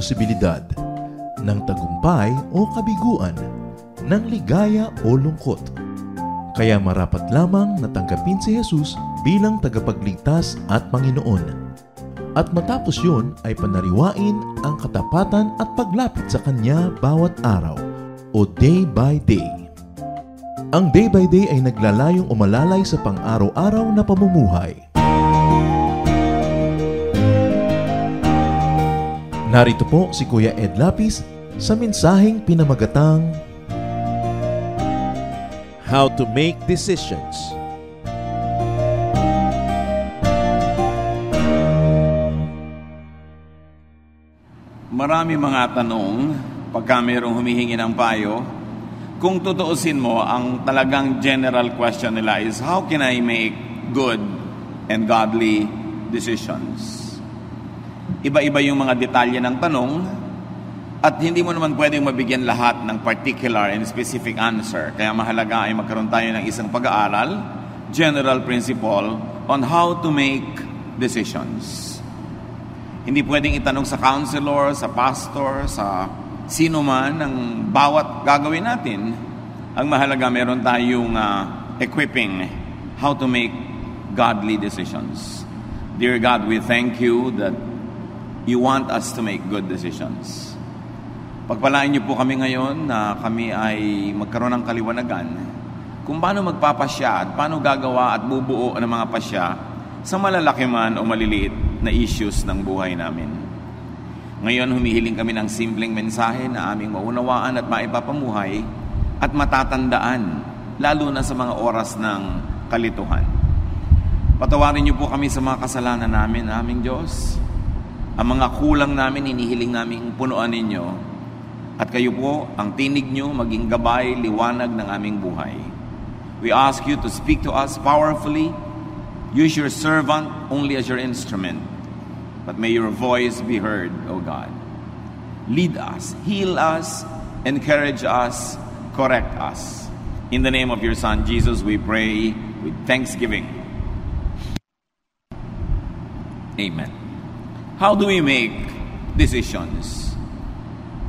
posibilidad, ng tagumpay o kabiguan, ng ligaya o lungkot. Kaya marapat lamang na tanggapin si Jesus bilang tagapagligtas at Panginoon. At matapos yun ay panariwain ang katapatan at paglapit sa Kanya bawat araw o day by day. Ang day by day ay naglalayong umalalay sa pang-araw-araw na pamumuhay. Narito po si Kuya Ed Lapis sa mensaheng pinamagatang How to Make Decisions. Marami mga tanong pagka mayroong humihingi ng payo. Kung tutuusin mo, ang talagang general question nila is, how can I make good and godly decisions? Iba-iba yung mga detalye ng tanong at hindi mo naman pwedeng mabigyan lahat ng particular and specific answer. Kaya mahalaga ay magkaroon tayo ng isang pag-aaral, general principle on how to make decisions. Hindi pwedeng itanong sa counselor, sa pastor, sa sino man ang bawat gagawin natin. Ang mahalaga, meron tayong equipping how to make godly decisions. Dear God, we thank you that you want us to make good decisions. Pagpalain niyo po kami ngayon na kami ay magkaroon ng kaliwanagan kung paano magpapasya at paano gagawa at bubuo ng mga pasya sa malalaki man o maliliit na issues ng buhay namin. Ngayon, humihiling kami ng simpleng mensahe na aming maunawaan at maipapamuhay at matatandaan, lalo na sa mga oras ng kalituhan. Patawarin niyo po kami sa mga kasalanan namin, aming Diyos. Ang mga kulang namin, inihiling namin punuan ninyo. At kayo po, ang tinig niyo, maging gabay, liwanag ng aming buhay. We ask you to speak to us powerfully. Use your servant only as your instrument. But may your voice be heard, O God. Lead us, heal us, encourage us, correct us. In the name of your Son, Jesus, we pray with thanksgiving. Amen. How do we make decisions?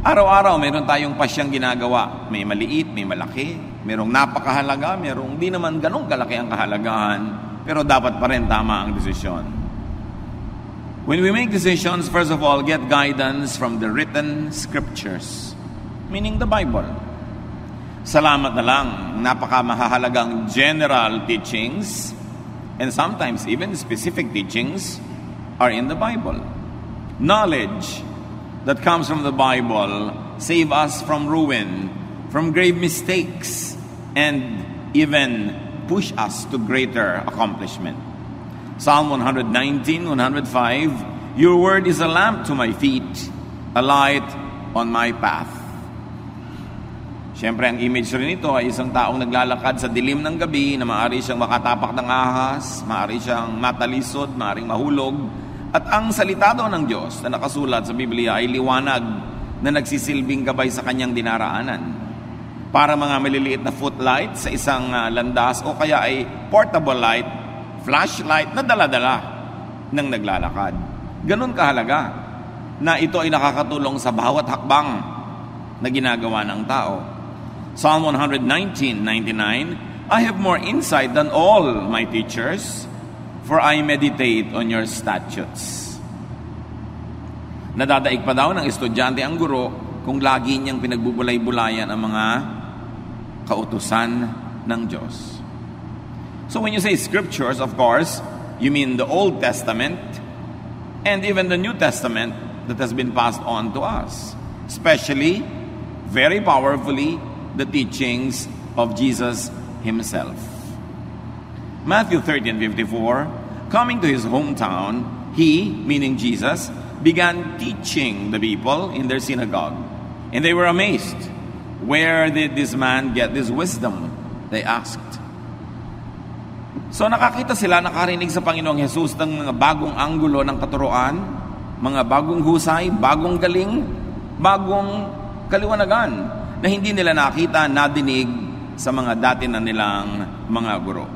Araw-araw, meron tayong pasyang ginagawa. May maliit, may malaki. Merong napakahalaga, merong di naman ganong kalaki ang kahalagahan. Pero dapat pa rin tama ang desisyon. When we make decisions, first of all, get guidance from the written scriptures, meaning the Bible. Salamat na lang, napakamahalagang general teachings and sometimes even specific teachings are in the Bible. Knowledge that comes from the Bible save us from ruin, from grave mistakes, and even push us to greater accomplishment. Psalm 119, 105, your word is a lamp to my feet, a light on my path. Siyempre, ang image rin ito ay isang taong naglalakad sa dilim ng gabi na maaari siyang makatapak ng ahas, maaari siyang matalisod, maaaring mahulog. At ang salita daw ng Diyos na nakasulat sa Biblia ay liwanag na nagsisilbing gabay sa kanyang dinaraanan. Para mga maliliit na footlight sa isang landas o kaya ay portable light, flashlight na dala-dala ng naglalakad. Ganun kahalaga na ito ay nakakatulong sa bawat hakbang na ginagawa ng tao. Psalm 119:99, I have more insight than all my teachers, for I meditate on your statutes. Nadadaig pa daw ng estudyante ang guro kung lagi niyang pinagbubulay-bulayan ang mga kautusan ng Diyos. So when you say scriptures, of course, you mean the Old Testament and even the New Testament that has been passed on to us. Especially, very powerfully, the teachings of Jesus Himself. Matthew 13:54, coming to His hometown, He, meaning Jesus, began teaching the people in their synagogue. And they were amazed. Where did this man get this wisdom? They asked. So nakakita sila, nakarinig sa Panginoong Jesus ng mga bagong anggulo ng katuruan, mga bagong husay, bagong galing, bagong kaliwanagan na hindi nila nakita, nadinig sa mga dati na nilang mga guro.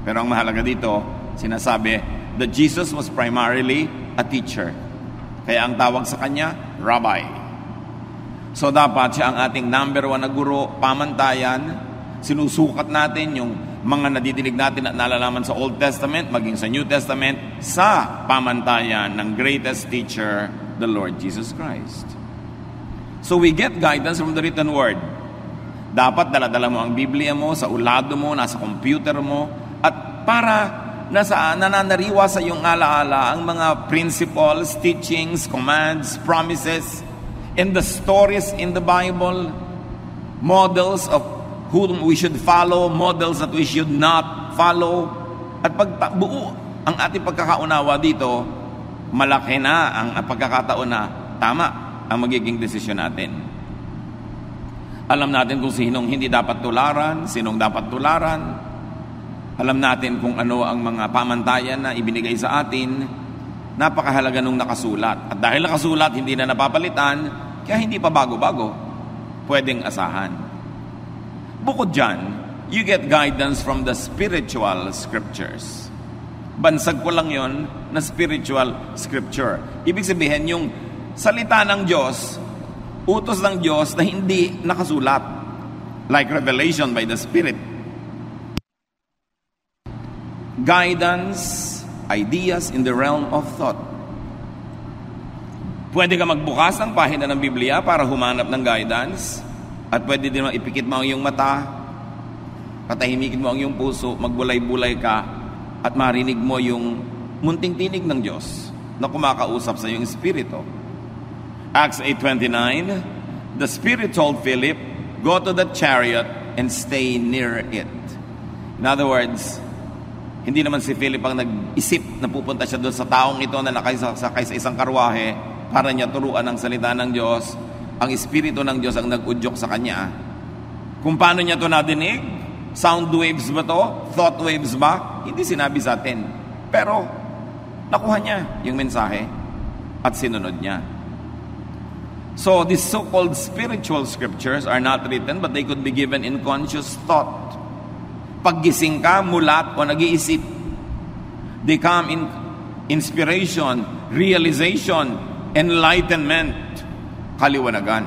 Pero ang mahalaga dito, sinasabi that Jesus was primarily a teacher. Kaya ang tawag sa kanya, Rabbi. So dapat siya ang ating number 1 na guro, pamantayan. Sinusukat natin yung mga nadidinig natin at nalalaman sa Old Testament, maging sa New Testament, sa pamantayan ng greatest teacher, the Lord Jesus Christ. So we get guidance from the written word. Dapat dala-dala mo ang Biblia mo, sa ulado mo, nasa computer mo, at para nananariwa sa iyong alaala ang mga principles, teachings, commands, promises, and the stories in the Bible, models of whom we should follow, models that we should not follow. At pagbuo ang ating pagkakaunawa dito, malaki na ang pagkakataon na tama ang magiging desisyon natin. Alam natin kung sinong hindi dapat tularan, sinong dapat tularan. Alam natin kung ano ang mga pamantayan na ibinigay sa atin. Napakahalaga nung nakasulat. At dahil nakasulat, hindi na napapalitan, kaya hindi pa bago-bago. Pwedeng asahan. Bukod dyan, you get guidance from the spiritual scriptures. Bansag ko lang yon na spiritual scripture. Ibig sabihin, yung salita ng Diyos, utos ng Diyos na hindi nakasulat. Like revelation by the Spirit. Guidance, ideas in the realm of thought. Pwede ka magbukas ng pahina ng Biblia para humanap ng guidance. At pwede din ipikit mo ang iyong mata, patahimikin mo ang iyong puso, magbulay-bulay ka, at marinig mo yung munting tinig ng Diyos na kumakausap sa iyong espiritu. Acts 8:29, the Spirit told Philip, go to the chariot and stay near it. In other words, hindi naman si Philip ang nag-isip na pupunta siya doon sa taong ito na nakasakay sa isang karwahe para niya turuan ang salita ng Diyos. Ang Espiritu ng Diyos ang nag-udyok sa kanya. Kung paano niya ito nadinig? Sound waves ba to? Thought waves ba? Hindi sinabi sa atin. Pero, nakuha niya yung mensahe at sinunod niya. So, these so-called spiritual scriptures are not written, but they could be given in conscious thought. Paggising ka, mulat o nag-iisip, they come in inspiration, realization, enlightenment, kaliwanagan.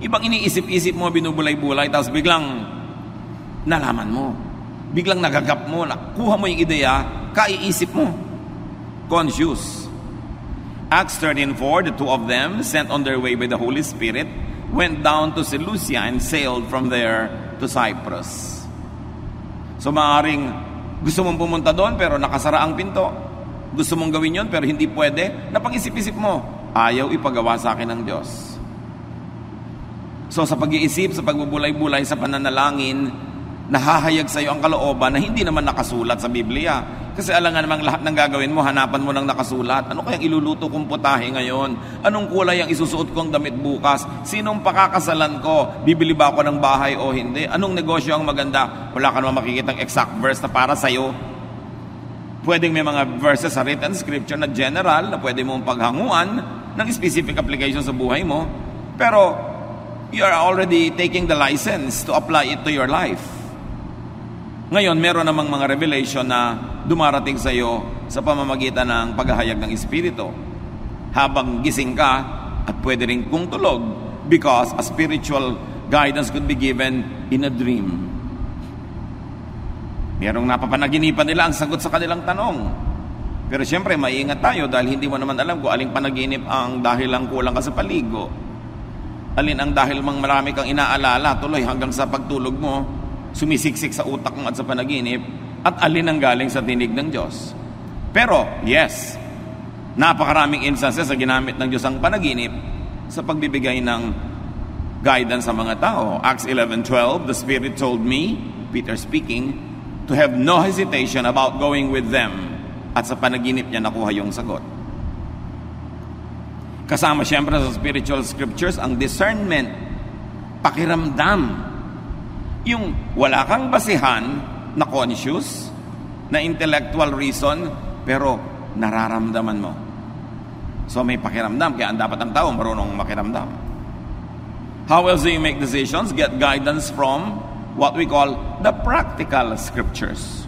Ibang iniisip-isip mo, binubulay-bulay, tapos biglang nalaman mo. Biglang nagagap mo, nakuha mo yung ideya, kaiisip mo. Conscious. Acts 13:4, the two of them, sent on their way by the Holy Spirit, went down to Seleucia and sailed from there to Cyprus. So maaaring gusto mong pumunta doon pero nakasara ang pinto. Gusto mong gawin yon pero hindi pwede. Napag-isip-isip mo, ayaw ipagawa sa akin ng Diyos. So sa pag-iisip, sa pagbubulay-bulay, sa pananalangin, nahahayag sa iyo ang kalooban na hindi naman nakasulat sa Biblia. Kasi alam nga namang lahat ng gagawin mo, hanapan mo ng nakasulat. Ano kayang iluluto kong putahe ngayon? Anong kulay ang isusuot kong damit bukas? Sinong pakakasalan ko? Bibili ba ako ng bahay o hindi? Anong negosyo ang maganda? Wala ka naman makikitang exact verse na para sa'yo. Pwedeng may mga verses sa written scripture na general na pwede mong paghanguan ng specific application sa buhay mo. Pero you are already taking the license to apply it to your life. Ngayon, meron namang mga revelation na dumarating sa iyo sa pamamagitan ng paghahayag ng Espiritu. Habang gising ka, at pwede rin kung tulog, because a spiritual guidance could be given in a dream. Merong napapanaginipan nila ang sagot sa kanilang tanong. Pero siyempre, maiingat tayo dahil hindi mo naman alam kung aling panaginip ang dahil lang kulang ka sa paligo. Alin ang dahil mang marami kang inaalala tuloy hanggang sa pagtulog mo, sumisiksik sa utak mo at sa panaginip, at alin ang galing sa tinig ng Diyos. Pero, yes, napakaraming instances na ginamit ng Diyos ang panaginip sa pagbibigay ng guidance sa mga tao. Acts 11:12, the Spirit told me, Peter speaking, to have no hesitation about going with them. At sa panaginip niya nakuha yung sagot. Kasama siyempre sa spiritual scriptures ang discernment, pakiramdam. Yung wala kang basihan na conscious, na intellectual reason, pero nararamdaman mo. So may pakiramdam, kaya ang dapat ang tao marunong makiramdam. How else do you make decisions? Get guidance from what we call the practical scriptures.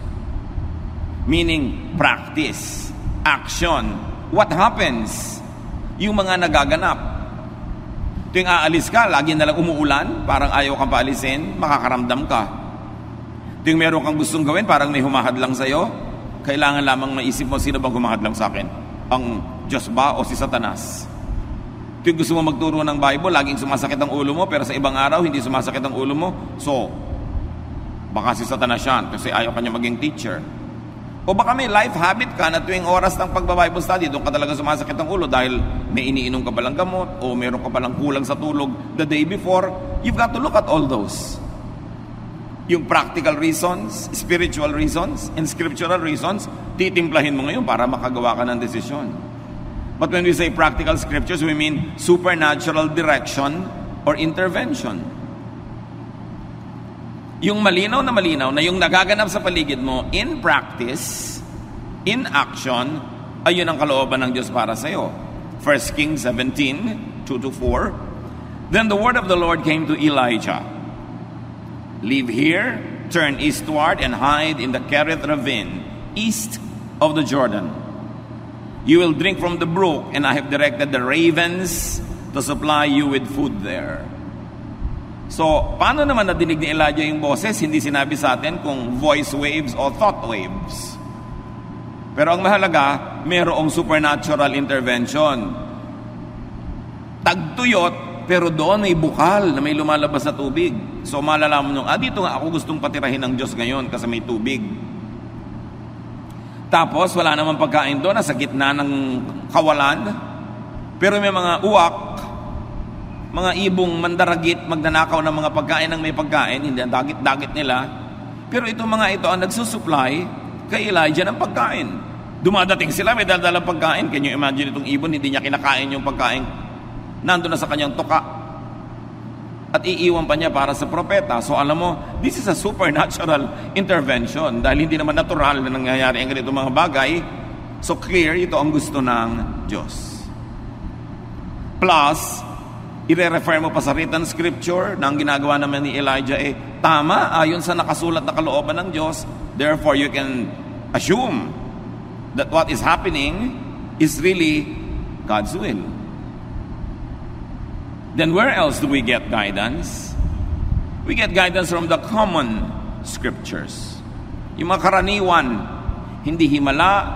Meaning practice, action, what happens? Yung mga nagaganap. Tuwing aalis ka, lagi nalang umuulan, parang ayaw kang paalisin, makakaramdam ka. Tuwing meron kang gustong gawin, parang may humahadlang sa'yo, kailangan lamang maisip mo, sino bang humahadlang sa akin? Ang Diyos ba o si Satanas? Tuwing gusto mo magturo ng Bible, laging sumasakit ang ulo mo, pero sa ibang araw, hindi sumasakit ang ulo mo. So, baka si Satanas yan, kasi ayaw kanya maging teacher. O baka may life habit ka na tuwing oras ng pagba-Bible study, doon ka talaga sumasakit ang ulo dahil may iniinom ka palang gamot o meron ka palang kulang sa tulog the day before. You've got to look at all those. Yung practical reasons, spiritual reasons, and scriptural reasons, titimplahin mo ngayon para makagawa ka ng desisyon. But when we say practical scriptures, we mean supernatural direction or intervention. Yung malinaw na yung nagaganap sa paligid mo, in practice, in action, ayun ang kalooban ng Diyos para sa iyo. 1 Kings 17, 2-4. Then the word of the Lord came to Elijah. Leave here, turn eastward, and hide in the Kerith ravine, east of the Jordan. You will drink from the brook, and I have directed the ravens to supply you with food there. So, paano naman nadinig ni Elijah yung boses? Hindi sinabi sa atin kung voice waves o thought waves. Pero ang mahalaga, mayroong supernatural intervention. Tagtuyot, pero doon may bukal na may lumalabas na tubig. So, malalaman nyo, dito nga ako gustong patirahin ng Diyos ngayon kasi may tubig. Tapos, wala namang pagkain doon, nasa gitna ng kawalan. Pero may mga uwak, mga ibong mandaragit, magnanakaw ng mga pagkain ng may pagkain, hindi ang dagit-dagit nila. Pero itong mga ito ang nagsusupply kay Elijah ng pagkain. Dumadating sila, may dala-dalang pagkain. Can you imagine itong ibon, hindi niya kinakain yung pagkain. Nandun na sa kanyang tuka. At iiwan pa niya para sa propeta. So alam mo, this is a supernatural intervention. Dahil hindi naman natural na nangyayari ang ganitong mga bagay. So clear, ito ang gusto ng Diyos. Plus, i-refer mo pa sa written scripture na ang ginagawa naman ni Elijah tama ayon sa nakasulat na kalooban ng Diyos. Therefore, you can assume that what is happening is really God's will. Then where else do we get guidance? We get guidance from the common scriptures. Yung mga karaniwan, hindi himala,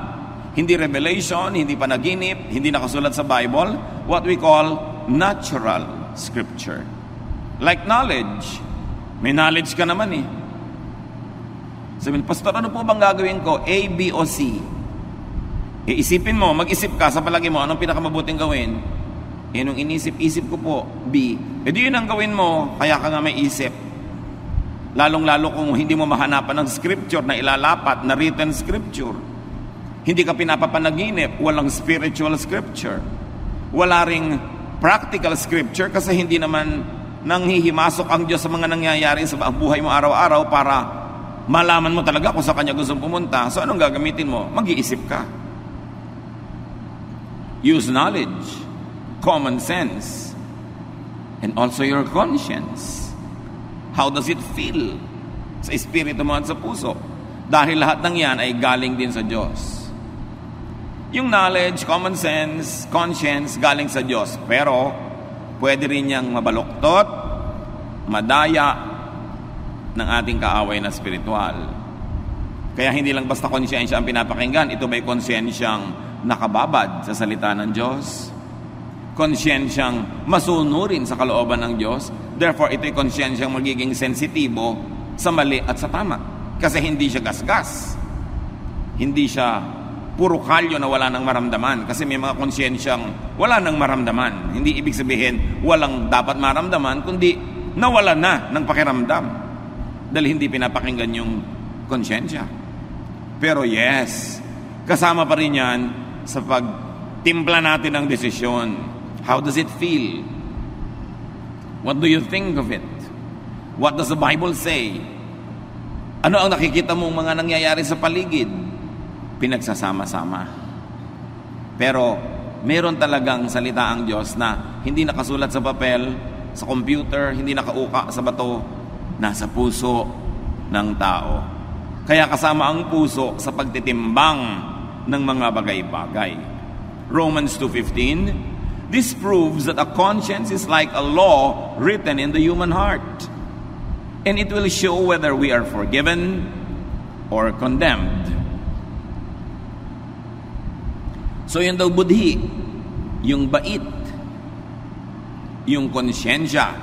hindi revelation, hindi panaginip, hindi nakasulat sa Bible, what we call natural scripture. Like knowledge. May knowledge ka naman Sabihin, Pastor, ano po bang gagawin ko? A, B, o C? Isipin mo, mag-isip ka sa palagi mo, anong pinakamabuting gawin? Nung inisip-isip ko po, B. Di yun ang gawin mo, kaya ka nga may isip. Lalong-lalo kung hindi mo mahanapan ng scripture na ilalapat, na written scripture. Hindi ka pinapapanaginip, walang spiritual scripture. Wala ring practical scripture kasi hindi naman nanghihimasok ang Diyos sa mga nangyayari sa buhay mo araw-araw para malaman mo talaga kung sa Kanya gustong pumunta. So anong gagamitin mo? Mag-iisip ka. Use knowledge, common sense, and also your conscience. How does it feel sa espiritu mo at sa puso? Dahil lahat ng yan ay galing din sa Diyos. Yung knowledge, common sense, conscience, galing sa Diyos. Pero, pwede rin niyang mabaluktot, madaya ng ating kaaway na spiritual. Kaya hindi lang basta konsyensya ang pinapakinggan, ito ba'y konsyensyang nakababad sa salita ng Diyos? Konsyensyang masunurin sa kalooban ng Diyos? Therefore, ito'y konsyensyang magiging sensitibo sa mali at sa tama. Kasi hindi siya gasgas. Hindi siya puro kalyo na wala nang maramdaman. Kasi may mga konsyensyang wala nang maramdaman. Hindi ibig sabihin walang dapat maramdaman, kundi nawala na ng pakiramdam. Dahil hindi pinapakinggan yung konsyensya. Pero yes, kasama pa rin yan sa pagtimpla natin ng desisyon. How does it feel? What do you think of it? What does the Bible say? Ano ang nakikita mong mga nangyayari sa paligid? Pinagsasama-sama. Pero meron talagang salita ang Diyos na hindi nakasulat sa papel, sa computer, hindi nakauka sa bato, nasa puso ng tao. Kaya kasama ang puso sa pagtitimbang ng mga bagay-bagay. Romans 2:15, this proves that a conscience is like a law written in the human heart, and it will show whether we are forgiven or condemned. So yun daw budhi, yung bait, yung konsyensya,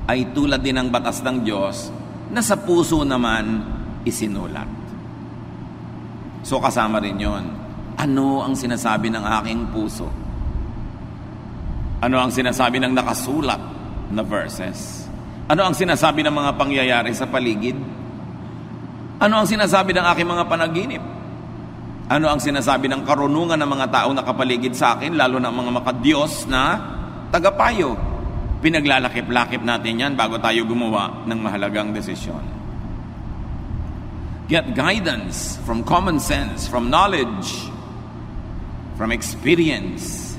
ay tulad din ng batas ng Diyos na sa puso naman isinulat. So kasama rin yon. Ano ang sinasabi ng aking puso? Ano ang sinasabi ng nakasulat na verses? Ano ang sinasabi ng mga pangyayari sa paligid? Ano ang sinasabi ng aking mga panaginip? Ano ang sinasabi ng karunungan ng mga taong nakapaligid sa akin, lalo na mga makadiyos na tagapayo? Pinaglalakip-lakip natin yan bago tayo gumawa ng mahalagang desisyon. Get guidance from common sense, from knowledge, from experience.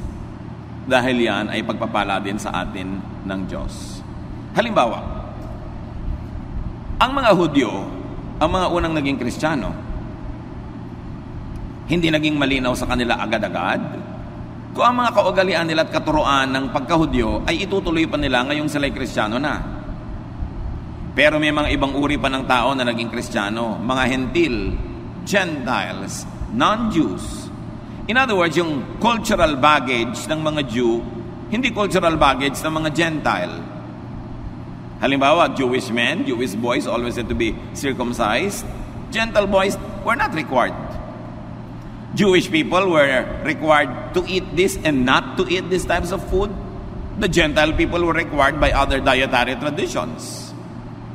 Dahil yan ay pagpapala din sa atin ng Diyos. Halimbawa, ang mga Hudyo, ang mga unang naging Kristiyano, hindi naging malinaw sa kanila agad-agad kung ang mga kaugalian nila at katuruan ng pagka-Hudyo ay itutuloy pa nila ngayong sila'y Kristiyano na. Pero may mga ibang uri pa ng tao na naging Kristiyano, mga Hentil, Gentiles, non-Jews. In other words, yung cultural baggage ng mga Jew, hindi cultural baggage ng mga Gentile. Halimbawa, Jewish men, Jewish boys always had to be circumcised. Gentile boys were not required. Jewish people were required to eat this and not to eat these types of food. The Gentile people were required by other dietary traditions.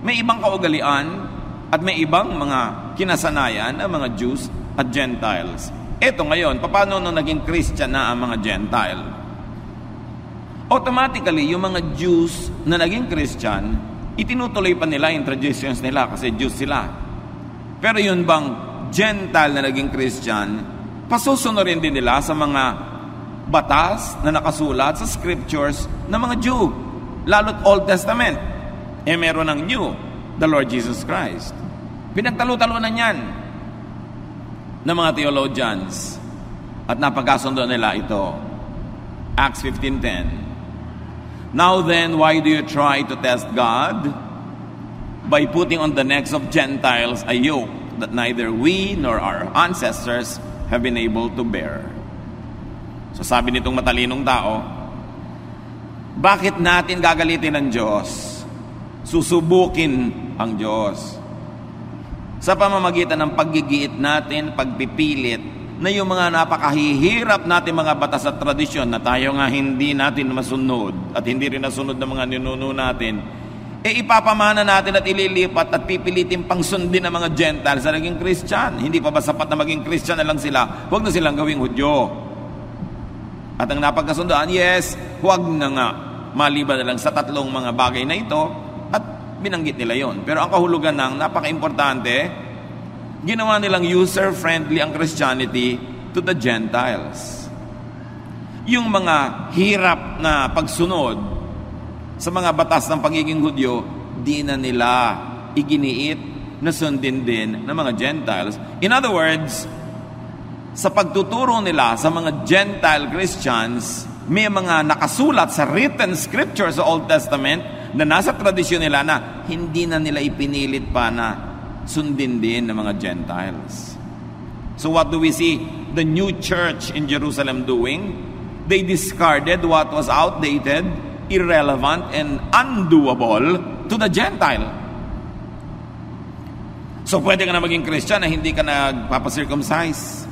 May ibang kaugalian at may ibang mga kinasanayan ng mga Jews at Gentiles. Eto ngayon, paano nung naging Christian na ang mga Gentile? Automatically, yung mga Jews na naging Christian, itinutuloy pa nila yung traditions nila kasi Jews sila. Pero yun bang Gentile na naging Christian, pasusunurin din nila sa mga batas na nakasulat sa scriptures ng mga Jew, lalo't Old Testament. Meron ng New, the Lord Jesus Christ. Pinagtalo-talunan yan ng mga theologians at napagkasundo nila ito. Acts 15:10. Now then, why do you try to test God? By putting on the necks of Gentiles a yoke that neither we nor our ancestors have been able to bear. So sabi nitong matalinong tao, bakit natin gagalitin ng Diyos? Susubukin ang Diyos. Sa pamamagitan ng paggigiit natin, pagpipilit, na yung mga napakahihirap natin mga batas at tradisyon na tayo nga hindi natin masunod at hindi rin nasunod ng mga ninuno natin, ipapamana natin at ililipat at pipilitin pang sundin ng mga Gentiles sa naging Christian. Hindi pa ba sapat na maging Christian na lang sila? Huwag na silang gawing Hudyo. At ang napagkasundoan, yes, huwag na nga. Maliban na lang sa tatlong mga bagay na ito at binanggit nila yon. Pero ang kahulugan ng napaka-importante, ginawa nilang user-friendly ang Christianity to the Gentiles. Yung mga hirap na pagsunod sa mga batas ng pagiging Hudyo, di na nila iginiit na sundin din ng mga Gentiles. In other words, sa pagtuturo nila sa mga Gentile Christians, may mga nakasulat sa written scripture sa Old Testament na nasa tradisyon nila na hindi na nila ipinilit pa na sundin din ng mga Gentiles. So what do we see the new church in Jerusalem doing? They discarded what was outdated, irrelevant, and undoable to the Gentile. So pwede ka na maging Christian na hindi ka nagpapacircumcise.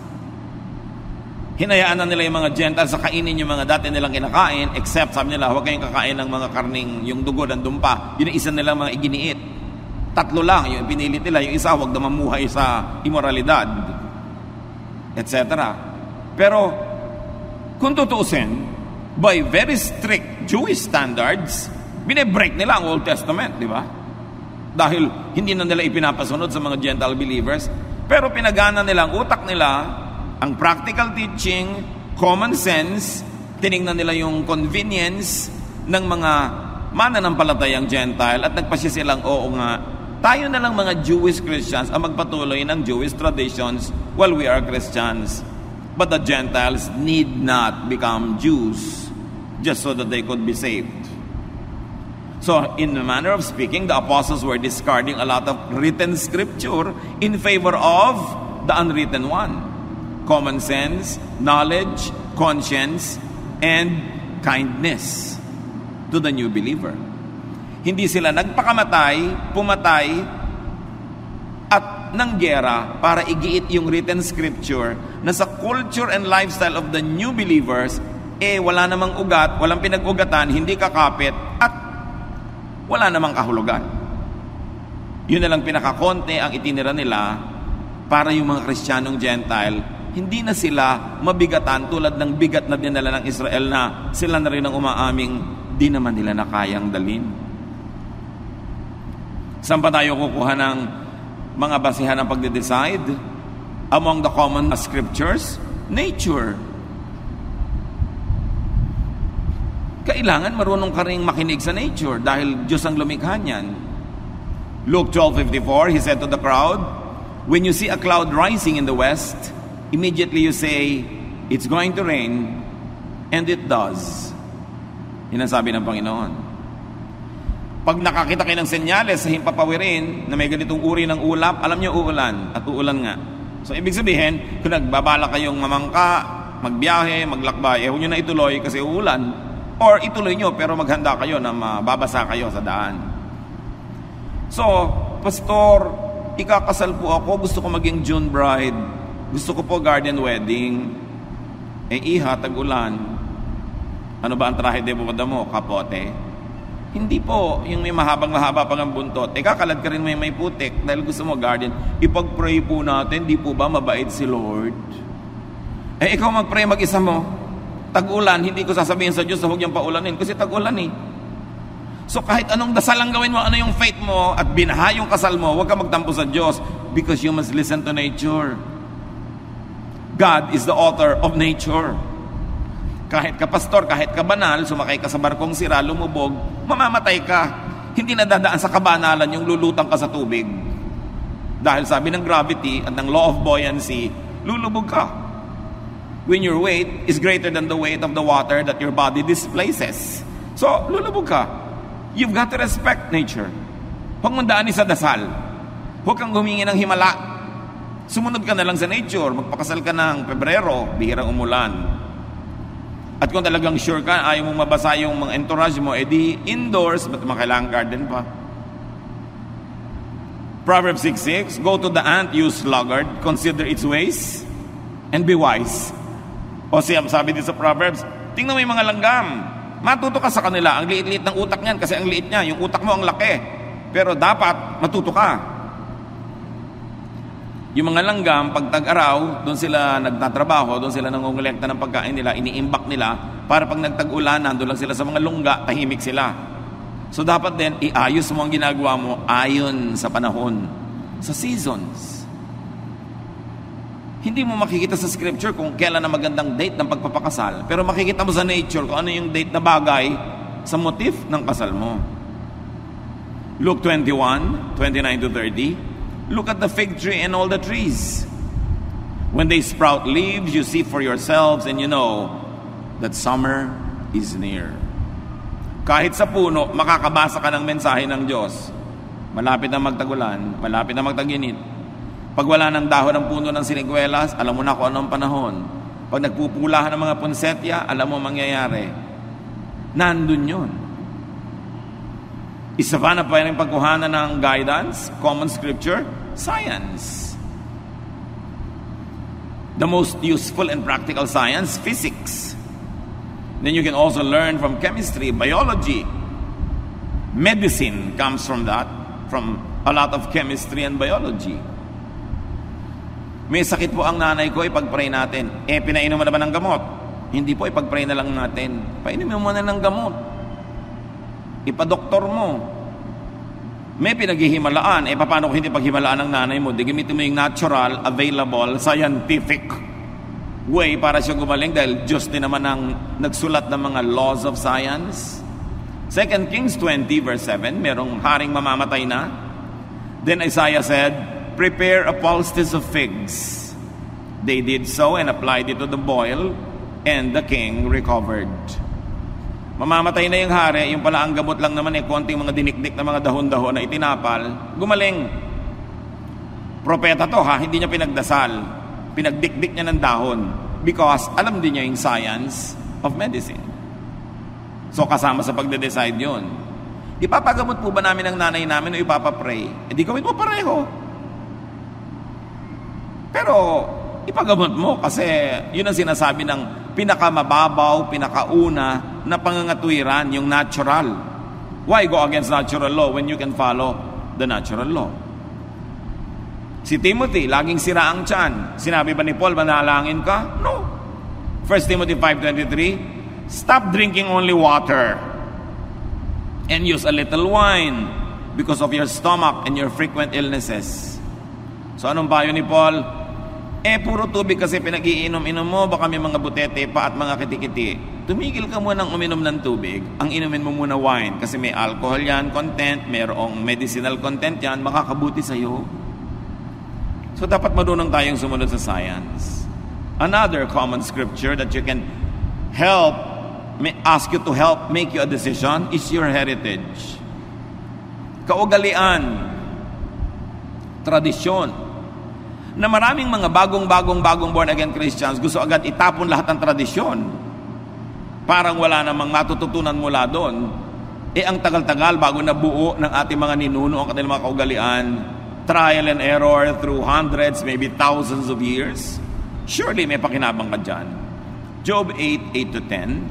Hinayaan na nila yung mga Gentiles sa kainin yung mga dati nilang kinakain, except sabi nila, huwag kayong kakain ng mga karning, yung dugo ng dumpa. Yun ang isa nilang mga iginiit. 3 lang, yung pinilit nila, yung isa, huwag na mamuhay sa immoralidad, etc. Pero, kung tutuusin, by very strict Jewish standards, binebreak nila ang Old Testament, di ba? Dahil hindi na nila ipinapasunod sa mga Gentile believers, pero pinagana nila ang utak nila, ang practical teaching, common sense, tinignan nila yung convenience ng mga mananampalatayang Gentile at nagpasya silang, oo nga, tayo na lang mga Jewish Christians ang magpatuloy ng Jewish traditions while we are Christians. But the Gentiles need not become Jews just so that they could be saved. So, in the manner of speaking, the apostles were discarding a lot of written scripture in favor of the unwritten one. Common sense, knowledge, conscience, and kindness to the new believer. Hindi sila nagpakamatay, pumatay, at nanggera para igiit yung written scripture na sa culture and lifestyle of the new believers, wala namang ugat, walang pinag-ugatan, hindi kakapit, at wala namang kahulugan. Yun na lang pinakakonte ang itinira nila para yung mga Kristiyanong Gentile, hindi na sila mabigatan tulad ng bigat na dinala ng Israel na sila na rin ang umaaming di naman nila na kayang dalhin. Saan pa tayo kukuha ng mga basihan ng pagde-decide? Among the common scriptures, nature. Kailangan marunong ka rin makinig sa nature dahil Diyos ang lumikha niyan. Luke 12:54, he said to the crowd, when you see a cloud rising in the west, immediately you say, it's going to rain, and it does. Yan ang sabi ng Panginoon. Pag nakakita kayo ng senyales sa himpapawirin na may ganitong uri ng ulap, alam niyo uulan, at uulan nga. So ibig sabihin, kung nagbabala kayong mamangka, magbiyahe, maglakbay, huwag nyo na ituloy kasi uulan. Or ituloy nyo pero maghanda kayo na mababasa kayo sa daan. So, Pastor, ikakasal po ako, gusto ko maging June bride, gusto ko po garden wedding. Iha, tag-ulan. Ano ba ang trahe de boda mo? Kapote? Hindi po, yung may mahabang-mahaba pang ang buntot. Kakalad ka rin may putik dahil gusto mo garden. Ipag-pray po natin, di po ba mabait si Lord? Ikaw mag-pray mag-isa mo. Tag-ulan, hindi ko sasabihin sa Diyos na huwag niyang paulanin kasi tag-ulan eh. So kahit anong dasal ang gawin mo, ano yung faith mo at binaha yung kasal mo, huwag ka magtampo sa Diyos because you must listen to nature. God is the author of nature. Kahit ka pastor, kahit ka banal, sumakay ka sa barkong sira, lumubog, mamamatay ka. Hindi na dadaan sa kabanalan yung lulutang ka sa tubig. Dahil sabi ng gravity at ng law of buoyancy, lulubog ka. When your weight is greater than the weight of the water that your body displaces. So, lulubog ka. You've got to respect nature. Huwag mong daanin sa dasal. Huwag kang humingi ng himala. Sumunod ka na lang sa nature. Magpakasal ka ng Pebrero, bihirang umulan. At kung talagang sure ka, ayaw mong mabasa yung mga entourage mo, edi indoors, ba't makailangang garden pa? Proverbs 6:6, go to the ant, you sluggard, consider its ways, and be wise. O sabi din sa Proverbs, tingnan mo yung mga langgam. Matuto ka sa kanila. Ang liit-liit ng utak niyan kasi ang liit niya. Yung utak mo ang laki. Pero dapat matuto ka. Yung mga langgam, pag tag-araw, doon sila nagtatrabaho, doon sila nangongolekta ng pagkain nila, iniimbak nila, para pag nagtag-ulan, nandun lang sila sa mga lungga, tahimik sila. So dapat din, iayos mo ang ginagawa mo ayon sa panahon, sa seasons. Hindi mo makikita sa scripture kung kailan na magandang date ng pagpapakasal. Pero makikita mo sa nature kung ano yung date na bagay sa motif ng kasal mo. Luke 21:29-30. Look at the fig tree and all the trees. When they sprout leaves, you see for yourselves and you know that summer is near. Kahit sa puno, makakabasa ka ng mensahe ng Diyos. Malapit na magtagulan, malapit na magtaginit. Pag wala ng dahon ng puno ng siniguelas, alam mo na kung anong panahon. Pag nagpupulahan ng mga ponsetya, alam mo mangyayari. Nandun yun. Isa pa na pa rin pagkuhanan ng guidance, common scripture, science. The most useful and practical science, physics. Then you can also learn from chemistry, biology. Medicine comes from that, from a lot of chemistry and biology. May sakit po ang nanay ko, ipag-pray natin. Pinainom mo na ba ng gamot? Hindi po, ipag-pray na lang natin. Painumin mo na ng gamot. Ipa-doktor mo. May pinaghihimalaan. Paano kung hindi paghimalaan ng nanay mo? Di gamitin mo yung natural, available, scientific way para siya gumaling dahil Diyos din naman ang nagsulat ng mga laws of science. 2 Kings 20:7, merong haring mamamatay na. Then Isaiah said, prepare a poultice of figs. They did so and applied it to the boil, and the king recovered. Mamamatay na yung hari, yung pala ang gamot lang naman konting mga dinikdik na mga dahon-dahon na itinapal, gumaling. Propeta to ha, hindi niya pinagdasal. Pinagdikdik niya ng dahon because alam din niya yung science of medicine. So kasama sa pagde-decide yun. Ipapagamot po ba namin ang nanay namin o ipapapray? Di gawin mo pareho. Pero ipagamot mo kasi yun ang sinasabi ng pinakamababaw, pinakauna na pangangatwiran, yung natural. Why go against natural law when you can follow the natural law? Si Timothy, laging sira ang tiyan. Sinabi ba ni Paul, manalangin ka? No. 1 Timothy 5:23, stop drinking only water and use a little wine because of your stomach and your frequent illnesses. So anong payo ni Paul? Puro tubig kasi pinag-iinom-inom mo, baka may mga butete pa at mga kitikiti. Tumigil ka muna ng uminom ng tubig. Ang inumin mo muna wine kasi may alcohol yan, content, mayroong medicinal content yan, makakabuti sa'yo. So dapat marunong tayong sumunod sa science. Another common scripture that you can ask you to help make you a decision is your heritage. Kaugalian, tradisyon, na maraming mga bagong born again Christians gusto agad itapon lahat ng tradisyon. Parang wala namang matututunan mula doon. Ang tagal-tagal bago nabuo ng ating mga ninuno ang kanilang mga kaugalian, trial and error through hundreds, maybe thousands of years. Surely may pakinabang ka dyan. Job 8:8-10.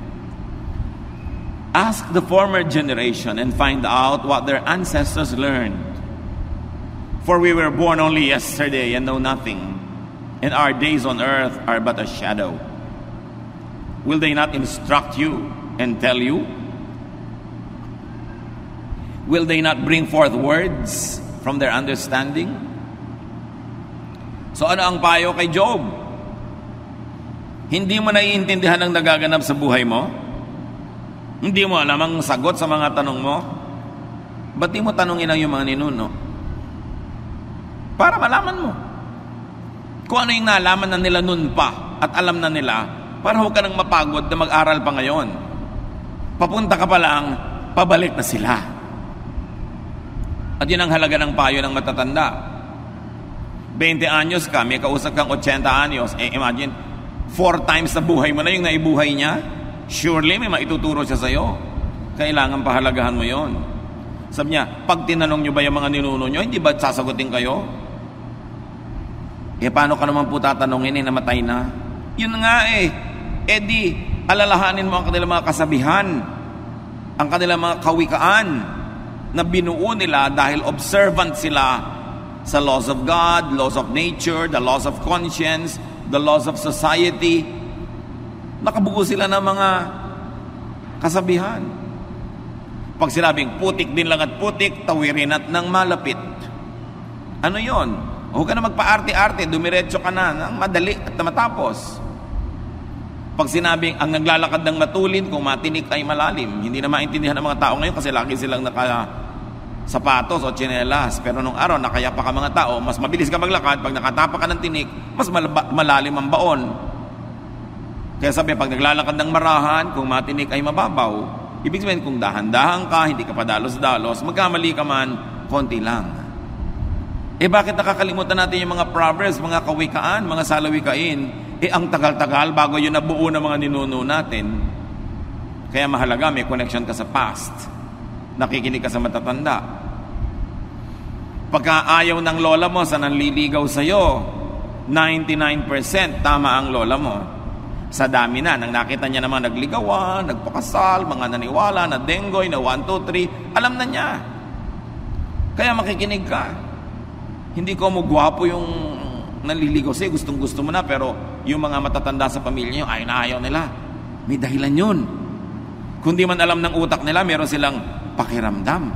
Ask the former generation and find out what their ancestors learned. For we were born only yesterday and know nothing, and our days on earth are but a shadow. Will they not instruct you and tell you? Will they not bring forth words from their understanding? So ano ang payo kay Job? Hindi mo naiintindihan ang nagaganap sa buhay mo? Hindi mo alam ang sagot sa mga tanong mo? Ba't di mo tanongin ang yung mga ninuno? Para malaman mo kung ano yung nalaman na nila nun pa at alam na nila, para huwag ka nang mapagod na mag-aral pa ngayon. Papunta ka pa lang, pabalik na sila. At yun ang halaga ng payo ng matatanda. 20 anyos ka, may kausap kang 80 anyos, imagine 4 times na buhay mo na yung naibuhay niya. Surely may maituturo siya sa'yo. Kailangan pahalagahan mo yon. Sabi niya, pag tinanong nyo ba yung mga ninuno nyo, hindi ba sasagutin kayo? Paano ka naman po tatanungin, namatay na? Yun nga di, alalahanin mo ang kanilang mga kasabihan, ang kanilang mga kawikaan na binuo nila dahil observant sila sa laws of God, laws of nature, the laws of conscience, the laws of society. Nakabuo sila ng mga kasabihan. Pag sinabing putik din lang at putik, tawirin at nang malapit. Ano yon? Huwag ka na magpa-arte-arte, dumiretso ka na ng madali at matapos. Pag sinabing ang naglalakad ng matulin, kung matinik ay malalim, hindi na maintindihan ng mga tao ngayon kasi lagi silang naka-sapatos o tsinelas. Pero nung araw, nakayapa ka mga tao, mas mabilis ka maglakad, pag nakatapa ka ng tinik, mas malalim ang baon. Kaya sabi, pag naglalakad ng marahan, kung matinik ay mababaw. Ibig sabihin, kung dahan-dahan ka, hindi ka padalos-dalos, magkamali ka man, konti lang. Bakit nakakalimutan natin yung mga proverbs, mga kawikaan, mga salawikain? Ang tagal-tagal bago yun nabuo ng mga ninuno natin. Kaya mahalaga, may connection ka sa past. Nakikinig ka sa matatanda. Pagka ayaw ng lola mo sa nanliligaw sa'yo, 99% tama ang lola mo. Sa dami na, nang nakita niya naman nagligawan, nagpakasal, mga naniwala, na denggoy, na 1, 2, 3, alam na niya. Kaya makikinig ka. Hindi ko mo gwapo yung nanliligaw sa'yo, gustong-gusto mo na, pero yung mga matatanda sa pamilya nyo, ayaw nila. May dahilan yun. Kung di man alam ng utak nila, meron silang pakiramdam.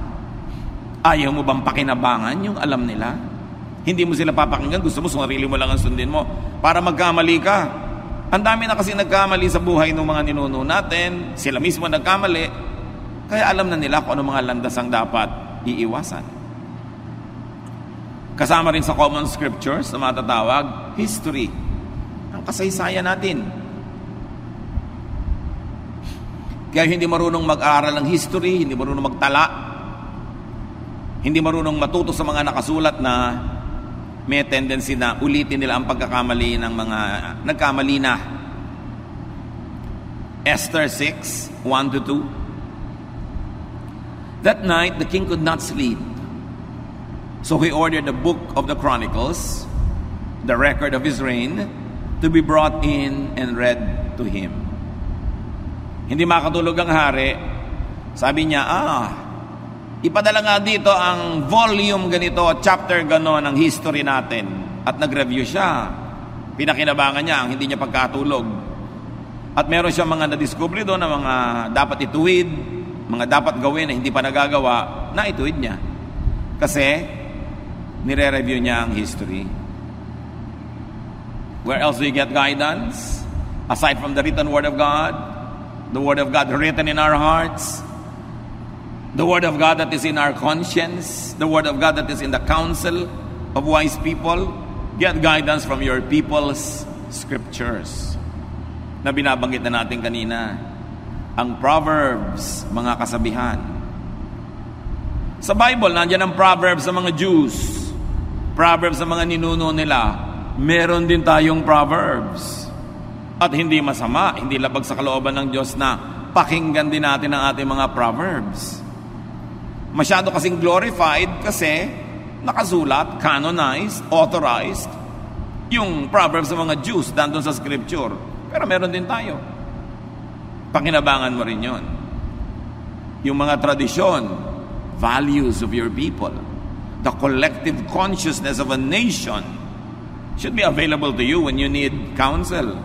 Ayaw mo bang pakinabangan yung alam nila? Hindi mo sila papakinggan, gusto mo, sarili mo lang ang sundin mo. Para magkamali ka. Ang dami na kasi nagkamali sa buhay ng mga ninuno natin, sila mismo nagkamali, kaya alam na nila kung ano mga landas ang dapat iiwasan. Kasama rin sa common scriptures na matatawag history. ang kasaysayan natin. Kaya hindi marunong mag-aaral ng history, hindi marunong magtala, hindi marunong matuto sa mga nakasulat na may tendency na ulitin nila ang pagkakamali ng mga nagkamali na. Esther 6, 1-2. That night, the king could not sleep. So he ordered the book of the Chronicles, the record of his reign, to be brought in and read to him. Hindi makatulog ang hari. Sabi niya, ipadala nga dito ang volume ganito, chapter gano'n ng history natin. At nag-review siya. Pinakinabangan niya ang hindi niya pagkatulog. At meron siya mga na-discover doon na mga dapat ituwid, mga dapat gawin na hindi pa nagagawa, na ituwid niya. Kasi, nire-review niya ang history. Where else do you get guidance? Aside from the written Word of God, the Word of God written in our hearts, the Word of God that is in our conscience, the Word of God that is in the counsel of wise people. Get guidance from your people's scriptures. Na binabanggit na natin kanina. Ang Proverbs, mga kasabihan. Sa Bible, nandiyan ang Proverbs sa mga Jews. Proverbs sa mga ninuno nila. Meron din tayong Proverbs. At hindi masama, hindi labag sa kalooban ng Diyos na pakinggan din natin ang ating mga Proverbs. Masyado kasing glorified kasi nakasulat, canonized, authorized yung Proverbs sa mga Jews nandun sa Scripture. Pero meron din tayo. Pakinabangan mo rin yun. Yung mga tradisyon, values of your people, the collective consciousness of a nation should be available to you when you need counsel.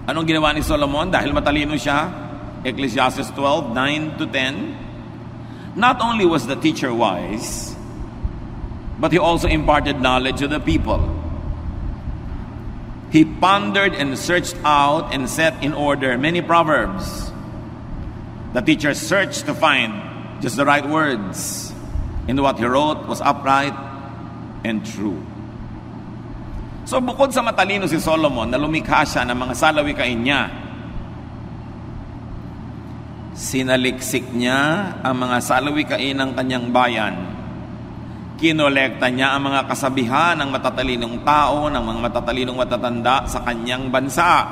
Anong ginawa ni Solomon? Dahil matalino siya, Ecclesiastes 12, 9-10, not only was the teacher wise, but he also imparted knowledge to the people. He pondered and searched out and set in order many proverbs. The teacher searched to find just the right words, and what he wrote was upright and true. So bukod sa matalino si Solomon na lumikha siya ng mga salawikain niya, sinaliksik niya ang mga salawikain ng kanyang bayan. Kinolekta niya ang mga kasabihan ng matatalinong tao, ng mga matatalinong matatanda sa kanyang bansa.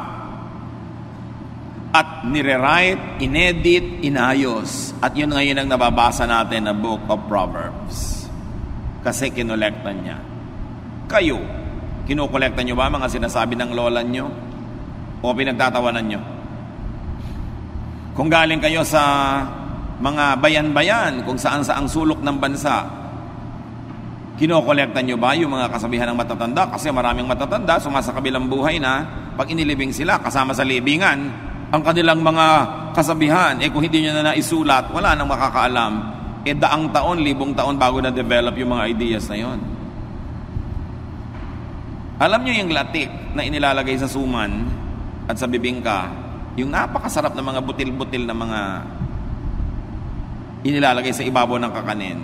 At nire-write, inedit, inayos. At yun ngayon ang nababasa natin na Book of Proverbs. Kasi kinolekta niya. Kayo, kinukolekta nyo ba mga sinasabi ng lola nyo? O pinagtatawanan nyo? Kung galing kayo sa mga bayan-bayan, kung saan-saang sulok ng bansa, kinokolekta nyo ba yung mga kasabihan ng matatanda? Kasi maraming matatanda, sumasakabilang buhay na, pag inilibing sila, kasama sa libingan, ang kanilang mga kasabihan, kung hindi nyo na naisulat, wala nang makakaalam. Daang taon, libong taon bago na-develop yung mga ideas na yon. Alam nyo yung latik na inilalagay sa suman at sa bibingka, yung napakasarap na mga butil-butil na mga inilalagay sa ibabaw ng kakanin.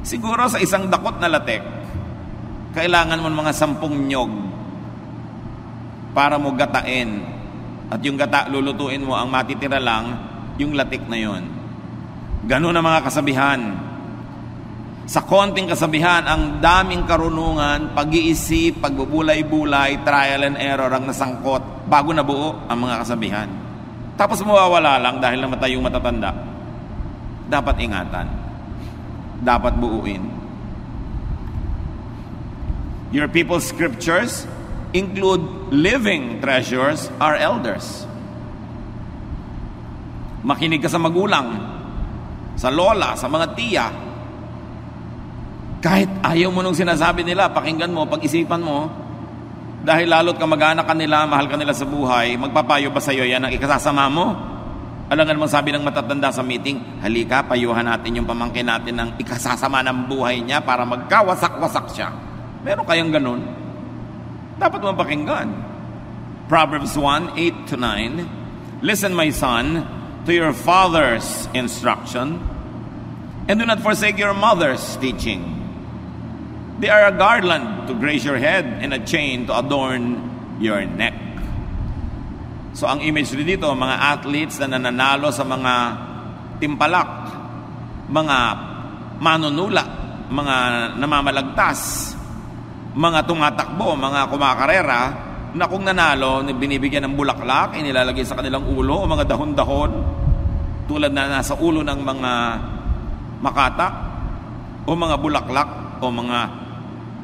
Siguro sa isang dakot na latik, kailangan mo mga 10 nyog para mo gatain. At yung gata, lulutuin mo, ang matitira lang, yung latik na yon. Ganun ang mga kasabihan. Sa konting kasabihan, ang daming karunungan, pag-iisip, pagbubulay-bulay, trial and error ang nasangkot bago nabuo ang mga kasabihan. Tapos mawawala lang dahil namatay yung matatanda. Dapat ingatan. Dapat buuin. Your people's scriptures include living treasures, our elders. Makinig ka sa magulang, sa lola, sa mga tiya. Kahit ayaw mo nung sinasabi nila, pakinggan mo, pag-isipan mo, dahil lalo't kamag-anak ka nila, mahal ka nila sa buhay, magpapayo ba sa'yo yan ang ikasasama mo? Alangan mong sabi ng matatanda sa meeting, halika, payuhan natin yung pamangkin natin ng ikasasama ng buhay niya para magkawasak-wasak siya. Meron kayang ganun? Dapat mo pakinggan. Proverbs 1, 8-9, listen, my son, to your father's instruction, and do not forsake your mother's teaching. They are a garland to grace your head and a chain to adorn your neck. So ang imagery dito, mga athletes na nananalo sa mga timpalak, mga manunula, mga namamalagtas, mga tumatakbo, mga kumakarera, na kung nanalo, binibigyan ng bulaklak, inilalagay sa kanilang ulo, o mga dahon-dahon, tulad na nasa ulo ng mga makata, o mga bulaklak, o mga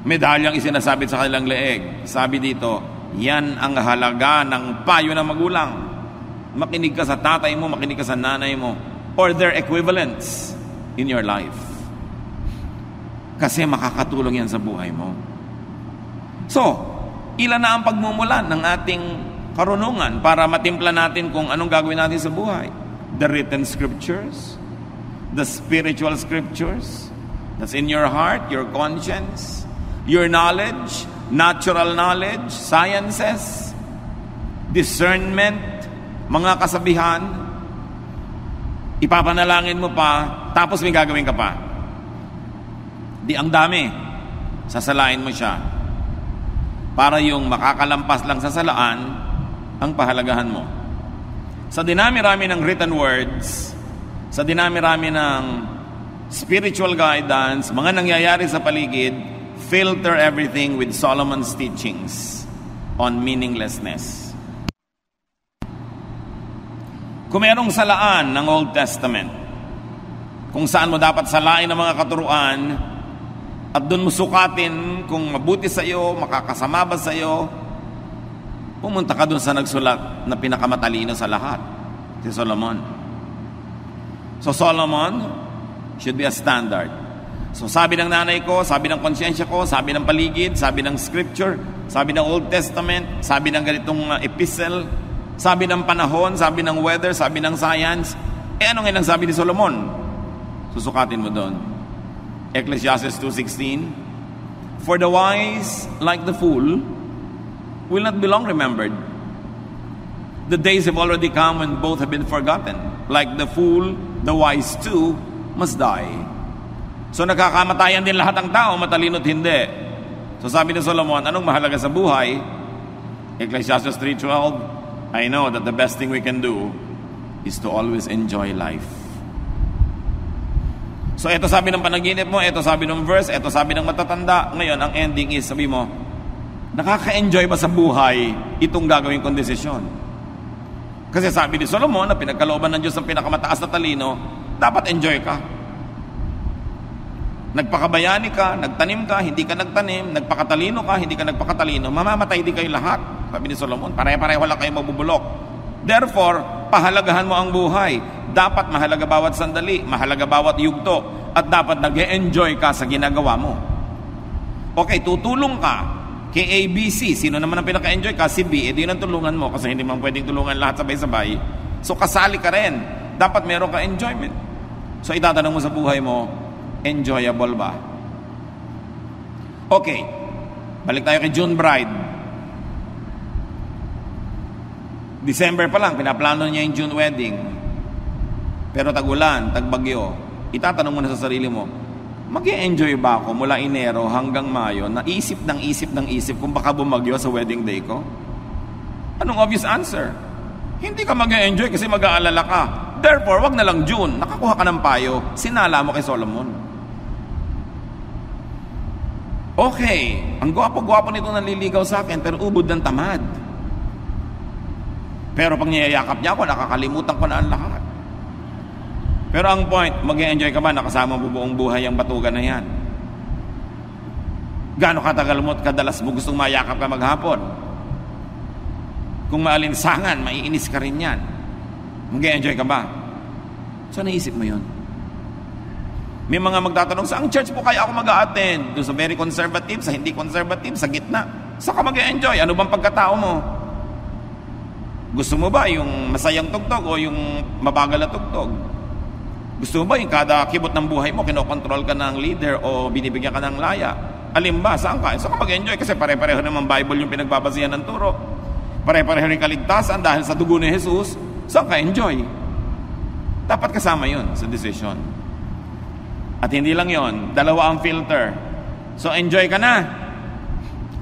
medalyang isinasabit sa kanilang leeg. Sabi dito, yan ang halaga ng payo ng magulang. Makinig ka sa tatay mo, makinig ka sa nanay mo, or their equivalents in your life. Kasi makakatulong yan sa buhay mo. So, ilan na ang pagmumulan ng ating karunungan para matimpla natin kung anong gagawin natin sa buhay? The written scriptures, the spiritual scriptures, that's in your heart, your conscience, your knowledge, natural knowledge, sciences, discernment, mga kasabihan, ipapanalangin mo pa, tapos may gagawin ka pa. Di ang dami, sasalain mo siya. Para yung makakalampas lang sa salaan, ang pahalagahan mo. Sa dinami-rami ng written words, sa dinami-rami ng spiritual guidance, mga nangyayari sa paligid, filter everything with Solomon's teachings on meaninglessness. Kung mayroong salaan ng Old Testament, kung saan mo dapat salain ang mga katuruan, at doon mo sukatin kung mabuti sa iyo, makakasama ba sa iyo, pumunta ka doon sa nagsulat na pinakamatalino sa lahat, si Solomon. So Solomon should be a standard. So sabi ng nanay ko, sabi ng konsyensya ko, sabi ng paligid, sabi ng scripture, sabi ng Old Testament, sabi ng ganitong epistle, sabi ng panahon, sabi ng weather, sabi ng science, ano ngayon ang sabi ni Solomon? Susukatin mo doon. Ecclesiastes 2:16, for the wise, like the fool, will not be long remembered. The days have already come when both have been forgotten. Like the fool, the wise too must die. So nagkakamatayan din lahat ng tao, matalino't hindi. So sabi ni Solomon, anong mahalaga sa buhay? Ecclesiastes 3:12, I know that the best thing we can do is to always enjoy life. So ito sabi ng panaginip mo, ito sabi ng verse, ito sabi ng matatanda. Ngayon, ang ending is, sabi mo, nakaka-enjoy ba sa buhay itong gagawin kong desisyon? Kasi sabi ni Solomon na pinagkalooban ng Diyos ang pinakamataas na talino, dapat enjoy ka. Nagpakabayani ka, nagtanim ka, hindi ka nagtanim, nagpakatalino ka, hindi ka nagpakatalino, mamamatay din kayo lahat. Sabi ni Solomon, pare-pareho lang kayo mabubulok. Therefore, pahalagahan mo ang buhay. Dapat mahalaga bawat sandali, mahalaga bawat yugto, at dapat nag-e-enjoy ka sa ginagawa mo. Okay, tutulong ka kay ABC. Sino naman ang pinaka-enjoy ka? Si B. Di nang tulungan mo kasi hindi man pwedeng tulungan lahat sabay-sabay. So kasali ka rin. Dapat meron ka enjoyment. So itatanong mo sa buhay mo, enjoyable ba? Okay, balik tayo kay June Bride. December pa lang, pinaplano niya yung June wedding. Pero tag-ulan, tag-bagyo, itatanong mo na sa sarili mo, mag-e-enjoy ba ako mula Enero hanggang Mayo na isip kung baka bumagyo sa wedding day ko? Anong obvious answer? Hindi ka mag-e-enjoy kasi mag-aalala ka. Therefore, wag na lang June. Nakakuha ka ng payo, sinala mo kay Solomon. Okay, ang gwapo-gwapo nito nanliligaw sa akin pero ubod ng tamad. Pero pag niyayakap niya ako, nakakalimutan ko na ang lahat. Pero ang point, mag-e-enjoy ka ba nakasama mo buong buhay ang batugan na yan? Gaano katagal mo at kadalas mo gustong mayakap ka maghapon? Kung maalinsangan, maiinis ka rin yan. Mag-e-enjoy ka ba? So naisip mo yun? May mga magtatanong, saang church po kaya ako mag-a-attend? Doon sa very conservative, sa hindi conservative, sa gitna. Saan ka mag-e-enjoy? Ano bang pagkatao mo? Gusto mo ba yung masayang tugtog o yung mabagal na tugtog? Gusto mo ba yung kada kibot ng buhay mo, kinokontrol ka ng leader o binibigyan ka ng laya? Alin ba? Saan ka? Saan ka mag-enjoy? Kasi pare-pareho naman Bible yung pinagbabasihan ng turo. Pare-pareho rin kaligtasan dahil sa dugo ni Jesus. Saan ka enjoy? Dapat kasama yun sa decision. At hindi lang yon, dalawa ang filter. So enjoy ka na.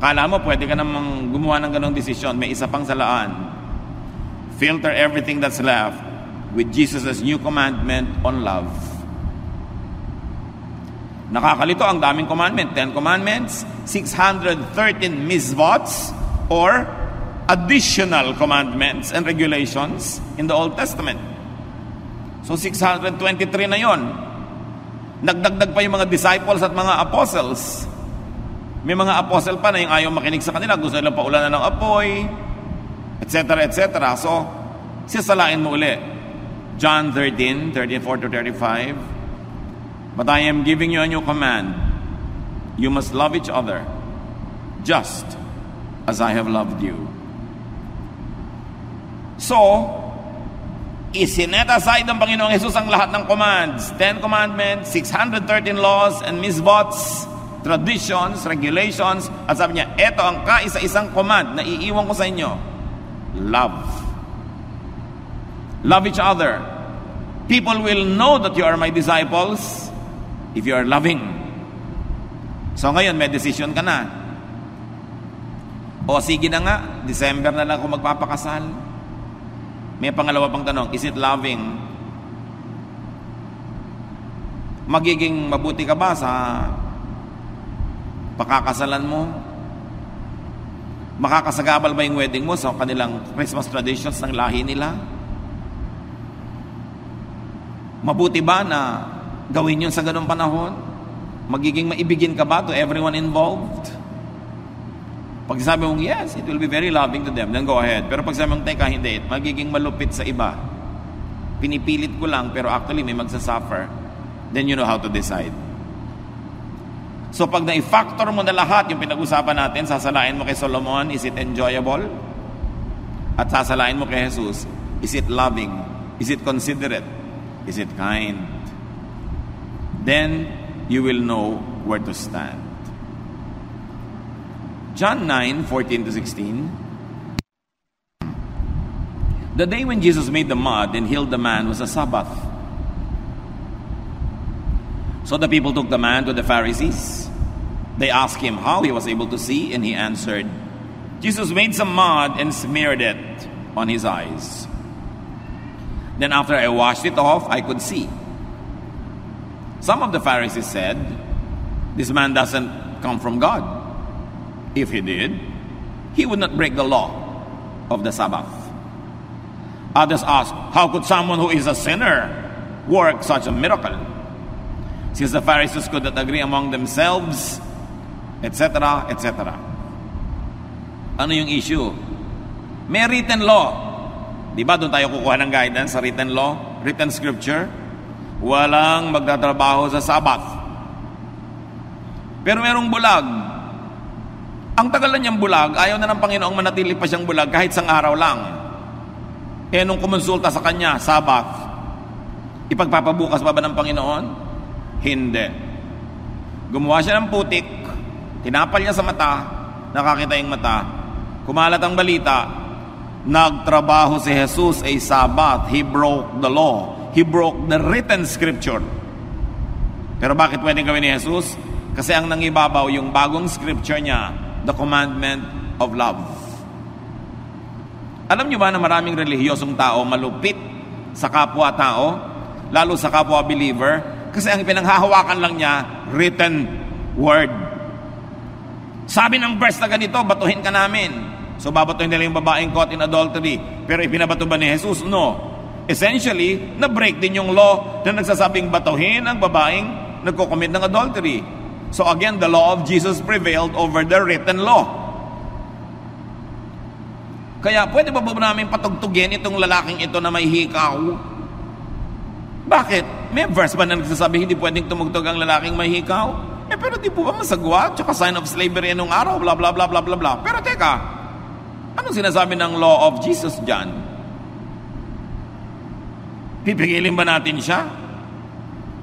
Kala mo pwede ka namang gumawa ng ganong desisyon. May isa pang salaan. Filter everything that's left with Jesus' new commandment on love. Nakakalito, ang daming commandment. 10 commandments, 613 misvots or additional commandments and regulations in the Old Testament. So 623 na yon. Nagdagdag pa yung mga disciples at mga apostles. May mga apostle pa na yung ayaw makinig sa kanila, gusto nilang paulanan ng apoy, etc., etc. So, sisalain mo uli. John 13, 34-35. But I am giving you a new command. You must love each other, just as I have loved you. So, isinet aside ng Panginoong Jesus ang lahat ng commands. 10 commandments, 613 laws and misvots, traditions, regulations, at sabi niya, eto ang kaisa-isang command na iiwan ko sa inyo. Love. Love each other. People will know that you are my disciples if you are loving. So ngayon, may decision ka na. O sige na nga, December na lang ako magpapakasal. May pangalawa pang tanong, is it loving? Magiging mabuti ka ba sa pakakasalan mo? Makakasagabal ba yung wedding mo sa kanilang Christmas traditions ng lahi nila? Mabuti ba na gawin yun sa ganung panahon? Magiging maibigin ka ba to everyone involved? Pag sabi mong yes, it will be very loving to them, then go ahead. Pero pag sabi mong teka, hindi, magiging malupit sa iba. Pinipilit ko lang, pero actually may magsasuffer. Then you know how to decide. So pag na-factor mo na lahat yung pinag-usapan natin, sasalain mo kay Solomon, is it enjoyable? At sasalain mo kay Jesus, is it loving? Is it considerate? Is it kind? Then you will know where to stand. John 9:14-16. The day when Jesus made the mud and healed the man was a Sabbath. So the people took the man to the Pharisees. They asked him how he was able to see, and he answered, Jesus made some mud and smeared it on his eyes. Then after I washed it off, I could see. Some of the Pharisees said, this man doesn't come from God. If he did, he would not break the law of the Sabbath. Others asked, how could someone who is a sinner work such a miracle? Since the Pharisees could not agree among themselves, etc., etc. Ano yung issue? May written law. Di ba doon tayo kukuha ng guidance sa written law, written scripture? Walang magtatrabaho sa Sabbath. Pero merong bulag. Ang tagal na niyang bulag, ayaw na ng Panginoong manatili pa siyang bulag kahit isang araw lang. Eh nung kumonsulta sa kanya, Sabbath, ipagpapabukas pa ba ng Panginoon? Hindi. Gumawa siya ng putik, tinapal niya sa mata, nakakita yung mata, kumalat ang balita, nagtrabaho si Jesus ay Sabbath. He broke the law. He broke the written scripture. Pero bakit pwedeng gawin ni Jesus? Kasi ang nangibabaw yung bagong scripture niya, the commandment of love. Alam niyo ba na maraming relihiyosong tao malupit sa kapwa-tao, lalo sa kapwa-believer, kasi ang pinanghahawakan lang niya, written word. Sabi ng verse na ganito, batuhin ka namin. So babatuhin nila yung babaeng caught in adultery. Pero ipinabato ba ni Jesus? No. Essentially, na-break din yung law na nagsasabing batuhin ang babaeng nagko-commit ng adultery. So again, the law of Jesus prevailed over the written law. Kaya pwede ba namin patugtugin itong lalaking ito na may hikaw? Bakit? May verse ba na nagsasabi hindi pwedeng tumugtog ang lalaking may hikaw? Pero di po ba masagwa? Tsaka sign of slavery nung araw, bla bla bla bla bla bla. Pero teka, anong sinasabi ng law of Jesus dyan? Pipigilin ba natin siya?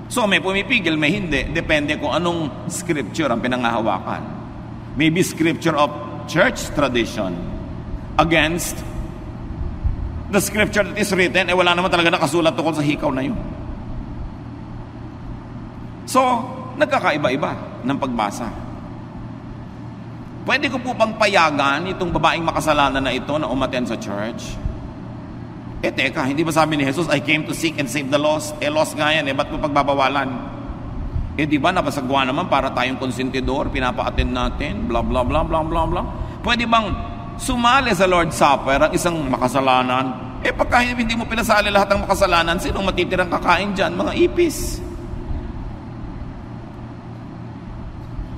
So may pumipigil, may hindi. Depende kung anong scripture ang pinanghahawakan. Maybe scripture of church tradition against the scripture that is written, wala naman talaga nakasulat tungkol sa hikaw na yun. So, nagkakaiba-iba ng pagbasa. pwede ko po bang payagan itong babaeng makasalanan na ito na umattend sa church? Teka, hindi ba sabi ni Jesus, I came to seek and save the lost? Lost nga yan, ba't mo pagbabawalan? Di ba, napasagwa naman para tayong konsentidor, pinapa-attend natin, blah, blah, blah, blah, blah, blah. Pwede bang sumali sa Lord's Supper ang isang makasalanan? Pagka hindi mo pinasali lahat ng makasalanan, sinong matitirang kakain dyan? Mga ipis.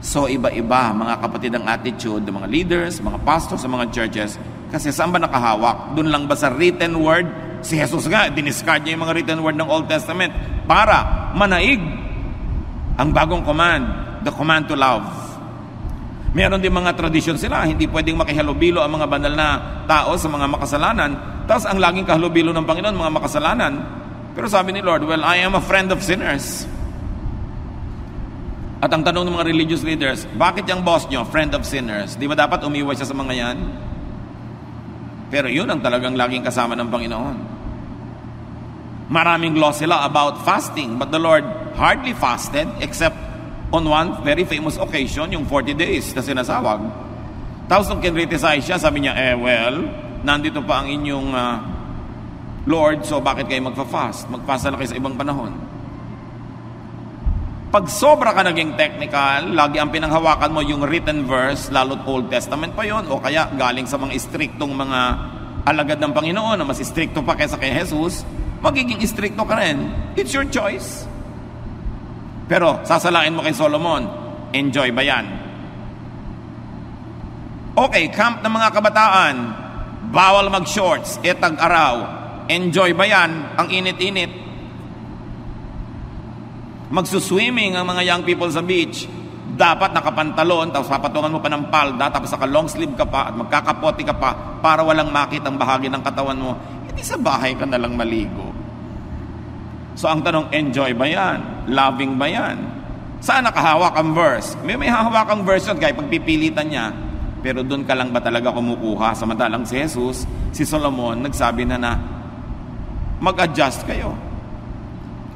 So, iba-iba, mga kapatid, ang attitude ng mga leaders, mga pastors sa mga churches. Kasi saan ba nakahawak? Doon lang ba sa written word? Si Jesus nga, diniscard niya yung mga written word ng Old Testament para manaig ang bagong command, the command to love. Meron din mga tradisyon sila, hindi pwedeng makihalubilo ang mga banal na tao sa mga makasalanan. Tapos ang laging kahalubilo ng Panginoon, mga makasalanan. Pero sabi ni Lord, well, I am a friend of sinners. At ang tanong ng mga religious leaders, bakit yung boss nyo, friend of sinners? Di ba dapat umiwas siya sa mga yan? Pero yun ang talagang laging kasama ng Panginoon. Maraming law sila about fasting, but the Lord hardly fasted except on one very famous occasion, yung 40 days na sinasawag. Tapos nung kinriticize siya, sabi niya, well, nandito pa ang inyong Lord, so bakit kayo magfa-fast? Magfast na kayo sa ibang panahon. Pag sobra ka naging technical, lagi ang pinanghawakan mo yung written verse, lalo't Old Testament pa yon, o kaya galing sa mga istriktong mga alagad ng Panginoon na mas istrikto pa kaysa kay Jesus, magiging istrikto ka rin. It's your choice. Pero sasalain mo kay Solomon, enjoy ba yan? Okay, camp ng mga kabataan, bawal mag-shorts, tag-araw, enjoy ba yan? Ang init-init. Magsuswimming ang mga young people sa beach, dapat nakapantalon, tapos papatungan mo pa ng palda, tapos naka long sleeve ka pa, at magkakapote ka pa, para walang makitang bahagi ng katawan mo. Hindi sa bahay ka na lang maligo. So ang tanong, enjoy ba yan? Loving ba yan? Saan nakahawak ang verse? May hahawak ang verse yun, kaya pagpipilitan niya, pero doon ka lang ba talaga kumukuha? Samantalang si Jesus, si Solomon, nagsabi na mag-adjust kayo.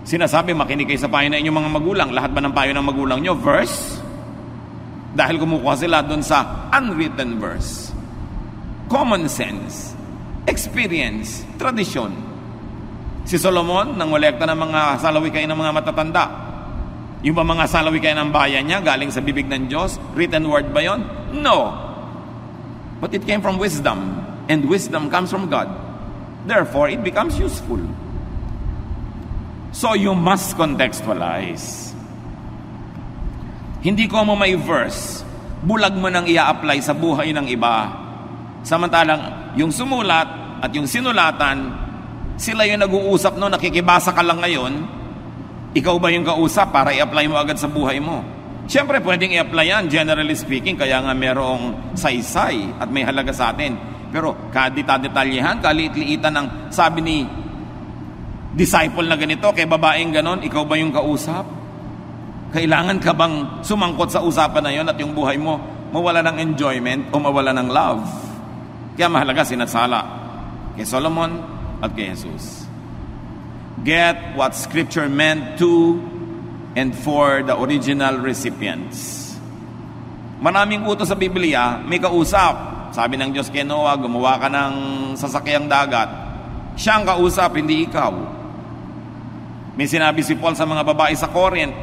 Sinasabi, makinig kayo sa payo na inyong mga magulang. Lahat ba ng payo ng magulang nyo? Verse? Dahil kumukuha sila doon sa unwritten verse. Common sense. Experience. Tradisyon. Si Solomon, nangolekta ng mga salawikain ng mga matatanda. Yung ba mga salawikain ng bayan niya, galing sa bibig ng Diyos? Written word ba yon? No. But it came from wisdom. And wisdom comes from God. Therefore, it becomes useful. So you must contextualize. Hindi ko mo may verse, bulag mo nang i-apply sa buhay ng iba. Samantalang yung sumulat at yung sinulatan, sila yung nag-uusap no, nakikibasa ka lang ngayon, ikaw ba yung kausap para i-apply mo agad sa buhay mo? Siyempre pwedeng i-apply yan, generally speaking, kaya nga merong saysay at may halaga sa atin. Pero kadita-detalyehan, kaliit-liitan ng sabi ni disciple na ganito, kay babaeng ganon, ikaw ba yung kausap? Kailangan ka bang sumangkot sa usapan na yon at yung buhay mo mawala ng enjoyment o mawala ng love? Kaya mahalaga sinasala kay Solomon at kay Jesus. Get what Scripture meant to and for the original recipients. Maraming utos sa Biblia, may kausap. Sabi ng Diyos kay Noah, gumawa ka ng sasakyang dagat. Siya ang kausap, hindi ikaw. May sinabi si Paul sa mga babae sa Corinth,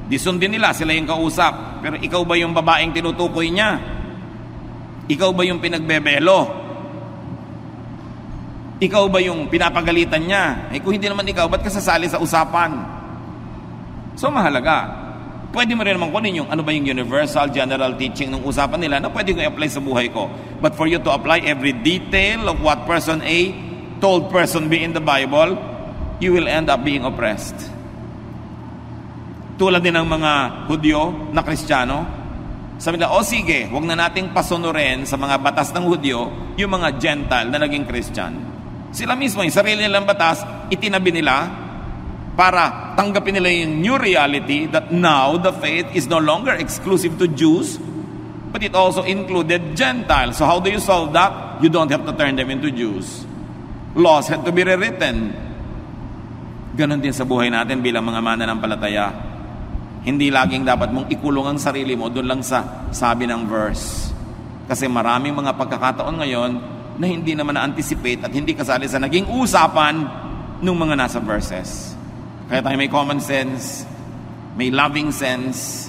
di sundin nila, sila yung kausap. Pero ikaw ba yung babaeng tinutukoy niya? Ikaw ba yung pinagbebelo? Ikaw ba yung pinapagalitan niya? Kung hindi naman ikaw, ba't ka sasali sa usapan? So mahalaga. Pwede mo rin naman kunin yung ano ba yung universal general teaching ng usapan nila na pwede ko i-apply sa buhay ko. But for you to apply every detail of what person A told person B in the Bible, you will end up being oppressed. Tulad din ng mga Hudyo na Kristiyano, sabi nila, sige, huwag na nating pasunurin sa mga batas ng Hudyo yung mga Gentile na naging Christian. Sila mismo, yung sarili nilang batas, itinabi nila para tanggapin nila yung new reality that now the faith is no longer exclusive to Jews, but it also included Gentiles. So how do you solve that? You don't have to turn them into Jews. Laws had to be rewritten. Ganon din sa buhay natin bilang mga mananampalataya. Hindi laging dapat mong ikulong ang sarili mo doon lang sa sabi ng verse. Kasi maraming mga pagkakataon ngayon na hindi naman na-anticipate at hindi kasali sa naging usapan ng mga nasa verses. Kaya tayo may common sense, may loving sense,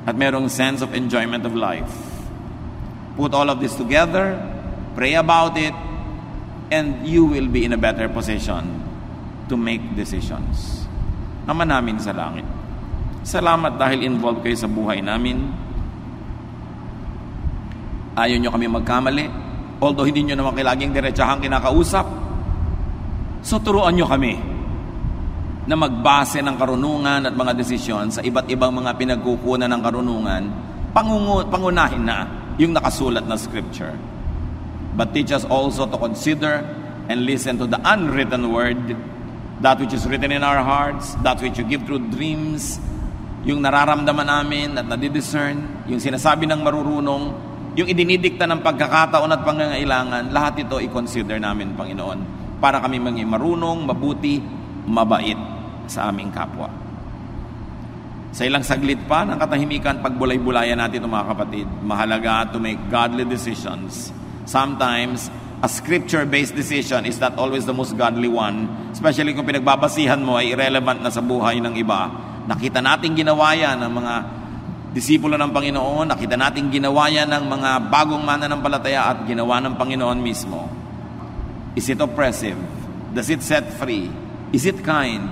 at merong sense of enjoyment of life. Put all of this together, pray about it, and you will be in a better position to make decisions. Ama namin sa langit, salamat dahil involved kayo sa buhay namin. Ayaw nyo kami magkamali, although hindi nyo naman laging diretsahang kinakausap. So turuan nyo kami na magbase ng karunungan at mga desisyon sa iba't ibang mga pinagkukunan ng karunungan, pangunahin na yung nakasulat na scripture. But teach us also to consider and listen to the unwritten word, that which is written in our hearts, that which you give through dreams, yung nararamdaman namin at nadidiscern, yung sinasabi ng marurunong, yung idinidikta ng pagkakataon at pangangailangan, lahat ito i-consider namin, Panginoon, para kami maging marunong, mabuti, mabait sa aming kapwa. Sa ilang saglit pa ng katahimikan, pagbulay-bulayan natin ito, mga kapatid. Mahalaga to make godly decisions. Sometimes, a scripture-based decision is not always the most godly one, especially kung pinagbabasihan mo ay irrelevant na sa buhay ng iba. Nakita natin ginawa yan ng mga disipulo ng Panginoon, nakita natin ginawa yan ng mga bagong mananampalataya at ginawa ng Panginoon mismo. Is it oppressive? Does it set free? Is it kind?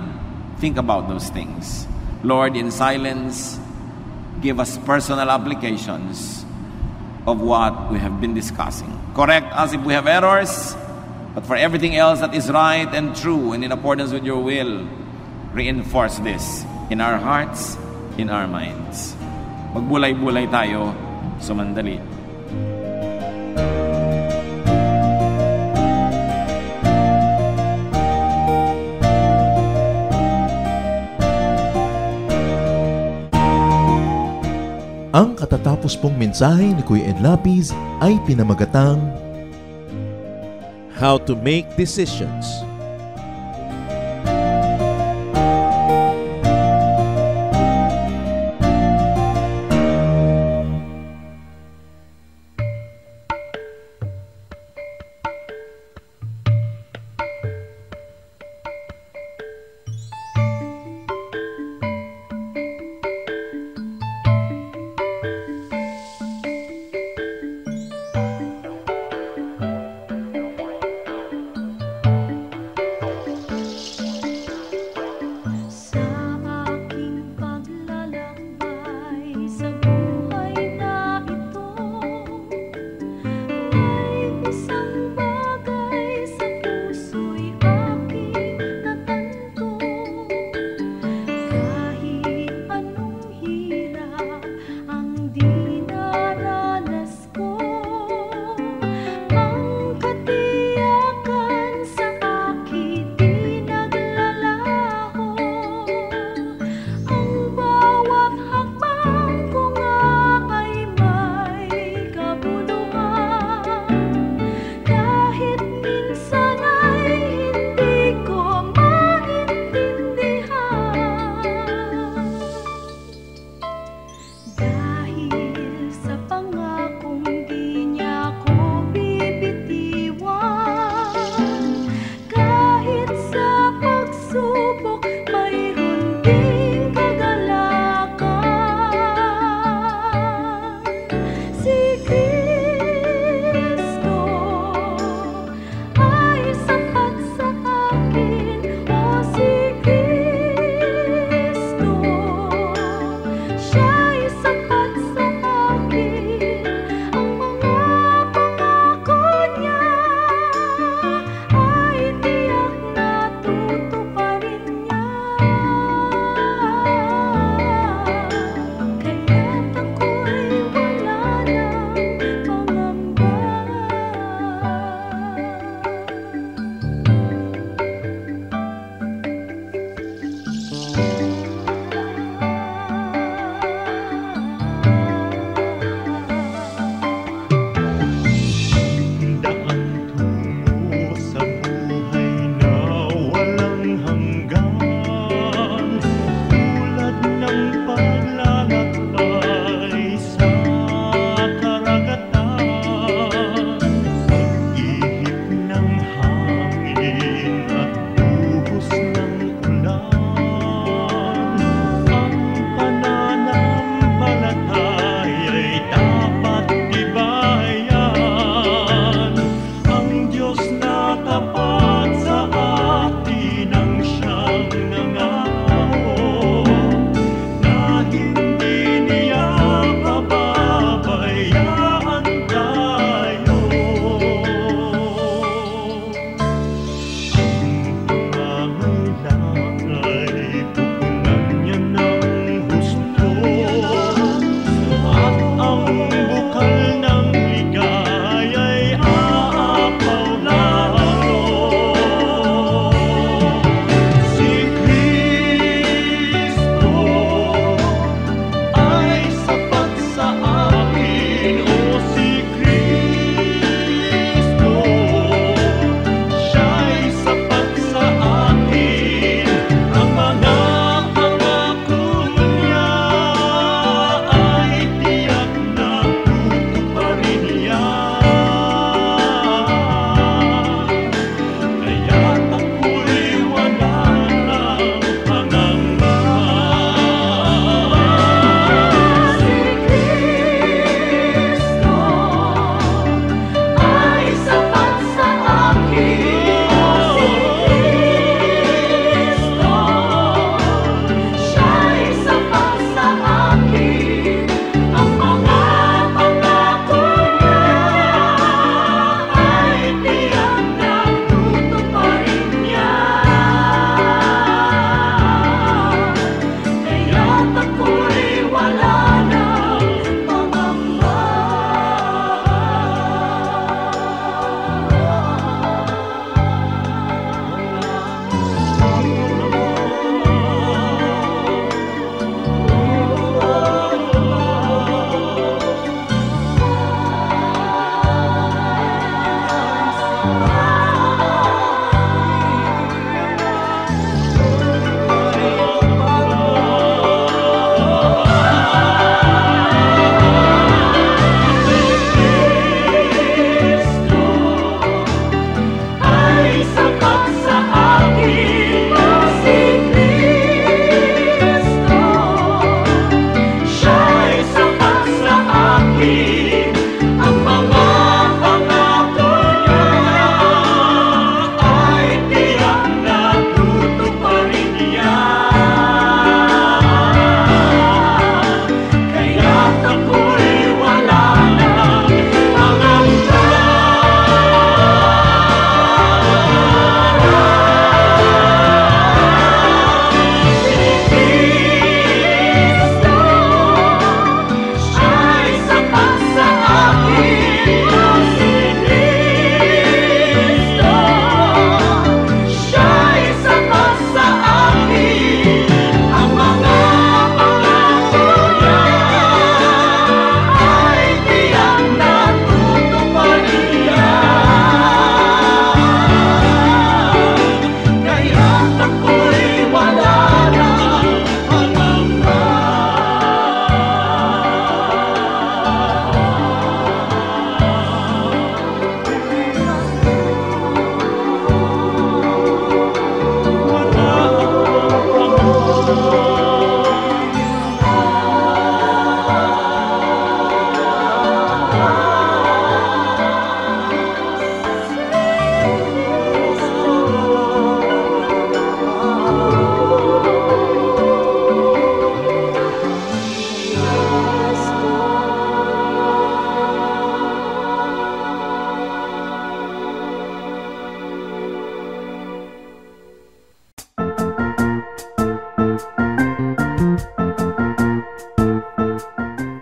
Think about those things. Lord, in silence, give us personal applications of what we have been discussing. Correct us if we have errors, but for everything else that is right and true and in accordance with your will, reinforce this in our hearts, in our minds. Magbulay-bulay tayo, sumandali. Ang katatapos pong mensahe ni Kuya Ed Lapis ay pinamagatang How to Make Decisions.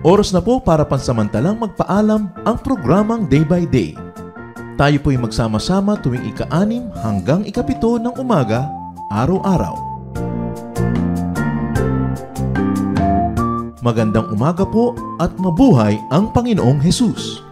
Oras na po para pansamantalang magpaalam ang programang Day by Day. Tayo po'y magsama-sama tuwing ika-6 hanggang ika-7 ng umaga, araw-araw. Magandang umaga po at mabuhay ang Panginoong Hesus!